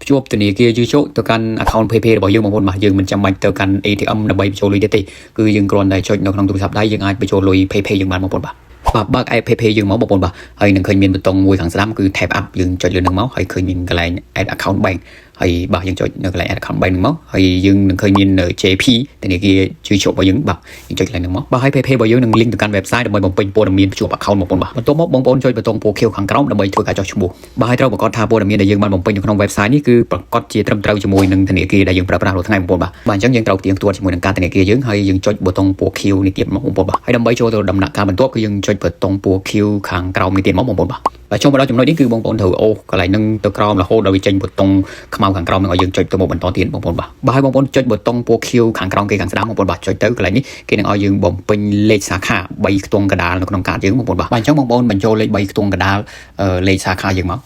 ជួបធនាគារយឺចូលទៅកាន់ account PayPay របស់យើងបងប្អូនបាទយើងមិនចាំបាច់ទៅកាន់ ATM ដើម្បីបញ្ចូលលុយទេគឺយើងគ្រាន់តែចុចនៅក្នុងទូរស័ព្ទដៃយើងអាចបញ្ចូលលុយ PayPay យើងបានបងប្អូនបាទបើក app PayPay យើងមកបងប្អូនបាទហើយនឹងឃើញមានប៊ូតុងមួយខាងស្ដាំគឺ tap up យើងចុចលើនឹងមកហើយឃើញមានកន្លែង add account bank ហើយបាទយើងចុចនៅកន្លែង add account bank ហ្នឹងមកហើយយើងនឹងឃើញមាន JP ធនាគារយឺចូលរបស់យើងបាទយើងចុចកន្លែងហ្នឹងមកបាទហើយ PayPay របស់យើងនឹង link ទៅកាន់ website ដើម្បីបំពេញព័ត៌មានភ្ជាប់ account បងប្អូនបាទបន្ទាប់មកបងប្អូនចុចប៊ូតុងពណ៌ខៀវខាងក្រោមដើម្បីធ្វើការចុះឈ្មោះបាទហើយត្រូវប្រកាសថាព័ត៌មានដែលយើងបានបំពេញនៅក្នុង website នេះគឺប្រកាសជាត្រឹមត្រូវជាមួយនឹងធនាគារដែលយើងប្រើប្រាស់រាល់ថ្ងៃបងប្អូនបាទអញ្ចឹងយើងត្រូវផ្ទៀងផ្ទាត់ជាមួយនឹងការធនាគារយើងហើយយើងចុចប៊ូតុងពណ៌ខៀវនេះទៀតមកបងប្អូនបាទហើយដើម្បីចូលទៅដំណាក់កាលបន្ទាប់គឺយើងចុចប៊ូតុងពណ៌ខៀវខាងក្រោមនេះទៀតមកបងប្អូនបាទចូលមកដល់ចំណុចនេះគឺបងប្អូនត្រូវអូសកន្លែងហ្នឹងទៅក្រោមរហូតដល់វាចេញប៊ូតុងខ្មៅខាងក្រោមហ្នឹងឲ្យយើងចុចទៅមុខបន្តទៀតបងប្អូនបាទហើយបងប្អូនចុចប៊ូតុងពណ៌ខៀវខាងក្រោមគេខាងស្ដាំបងប្អូនបាទចុចទៅកន្លែងនេះគេនឹងឲ្យយើងបំពេញលេខសាខា3ខ្ទង់កណ្ដាលនៅក្នុងកាតយើងបងប្អូនបាទអញ្ចឹងបងប្អូនបញ្ចូលលេខ3ខ្ទង់កណ្ដាលលេខសាខាយើងមក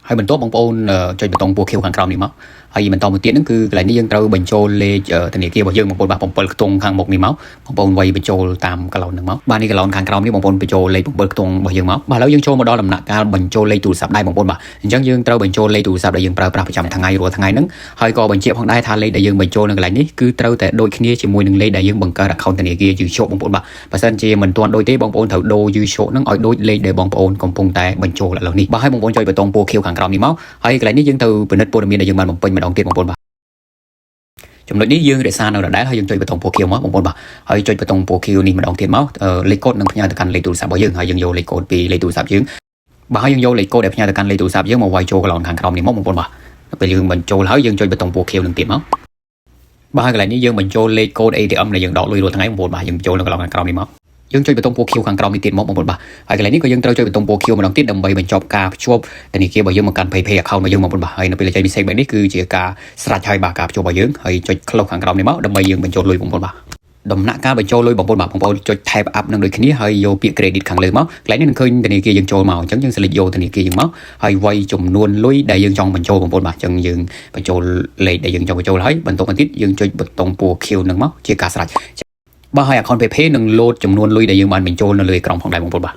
ហើយបន្ទាប់បងប្អូនចុចប៊ូតុងពណ៌ខៀវខាងក្រោមនេះមកហើយបន្តមកទៀតហ្នឹងគឺកន្លែងនេះយើងត្រូវបញ្ចូលលេខធនាគាររបស់យើងបងប្អូនបាទ7ខ្ទង់ខាងមុខនេះមកបងប្អូនវាយបញ្ចូលតាមកឡូនហ្នឹងមកបាទនេះកឡូនខាងក្រោមនេះបងប្អូនបញ្ចូលលេខ7ខ្ទង់របស់យើងមកបាទឥឡូវយើងចូលមកដល់ដំណាក់កាលបញ្ចូលលេខទូរស័ព្ទដៃបងប្អូនបាទអញ្ចឹងយើងត្រូវបញ្ចូលលេខទូរស័ព្ទដែលយើងប្រើប្រាស់ប្រចាំថ្ងៃរាល់ថ្ងៃហ្នឹងហើយក៏បញ្ជាក់ផងដែរថាលេខដែលយើងបញ្ចូលនៅកន្លែងនេះគឺត្រូវតែដូចគ្នាជាមួយនឹងលេខដែលយើងបង្កើត account ធនាគារយឺចូលបងប្អូនបាទបើសិនជាមិនទាន់ដូចទេបងប្អូនត្រូវដូរយឺចូលហ្នឹងឲ្យដូចលេខដែលបងប្អូនកំពុងតែបញ្ចូលឥឡូវនេះបាទហើយបងប្អូនចុចប៊ូតុងពណ៌ខៀវខាងក្រោមនេះមកហើយកន្លែងនេះយើងទៅពិនិត្យព័ត៌មានដែលយើងបានបំពេញម្ដងទៀតបងប្អូនបាទចំណុចនេះយើងរក្សានៅដដែលហើយយើងចុចប៊ូតុងពណ៌ខៀវមកបងប្អូនបាទហើយចុចប៊ូតុងពណ៌ខៀវនេះម្ដងទៀតមកលេខកូដនឹងផ្ញើទៅកាន់លេខទូរស័ព្ទរបស់យើងហើយយើងយកលេខកូដពីលេខទូរស័ព្ទយើងបាទហើយយើងយកលេខកូដដែលផ្ញើទៅកាន់លេខទូរស័ព្ទយើងមកវាយចូលកន្លងខាងក្រោមនេះមកបងប្អូនបាទពេលយើងបញ្ចូលហើយយើងចុចប៊ូតុងពណ៌ខៀវនឹងទៀតមកបាទហើយកន្លែងនេះយើងបញ្ចូលលេខកូដ ATM ដែលយើងដកលុយរាល់ថ្ងៃបងប្អូនបាទយើងចូលនៅកន្លងខាងក្រោមនេះមកយើងចុចប៊ូតុងពណ៌ខៀវខាងក្រោមនេះទៀតមកបងប្អូនបាទហើយកន្លែងនេះក៏យើងត្រូវចុចប៊ូតុងពណ៌ខៀវម្ដងទៀតដើម្បីបញ្ចប់ការភ្ជាប់ធនាគាររបស់យើងមកកាន់ PayPay account របស់យើងបងប្អូនបាទហើយនៅពេលចេញពីសេកបែបនេះគឺជាការស្រេចហើយបាទការភ្ជាប់របស់យើងហើយចុច close ខាងក្រោមនេះមកដើម្បីយើងបញ្ចូលលុយបងប្អូនបាទដំណាក់កាលបញ្ចូលលុយបងប្អូនបាទបងប្អូនចុច tap up នឹងដូចគ្នាហើយយកពាក្យ credit ខាងលើមកកន្លែងនេះនឹងឃើញធនាគារយើងចូលមកអញ្ចឹងយើង select យកធនាគារយើងមកហើយវាយចំនួនលុយដែលយើងចង់បញ្ចូលបងប្អូនបាទអញ្ចឹងយើងបញ្ចូលលេខដែលយើងចង់បញ្ចូលហើយបន្ទាប់មកទៀតយើងចុចប៊ូតុងពណ៌ខៀវនឹងមកជាការស្រេចបាទហើយ account PayPay នឹង load ចំនួនលុយដែលយើងបានបញ្ចូលនៅលើអេក្រង់ផងដែរបងប្អូនបាទ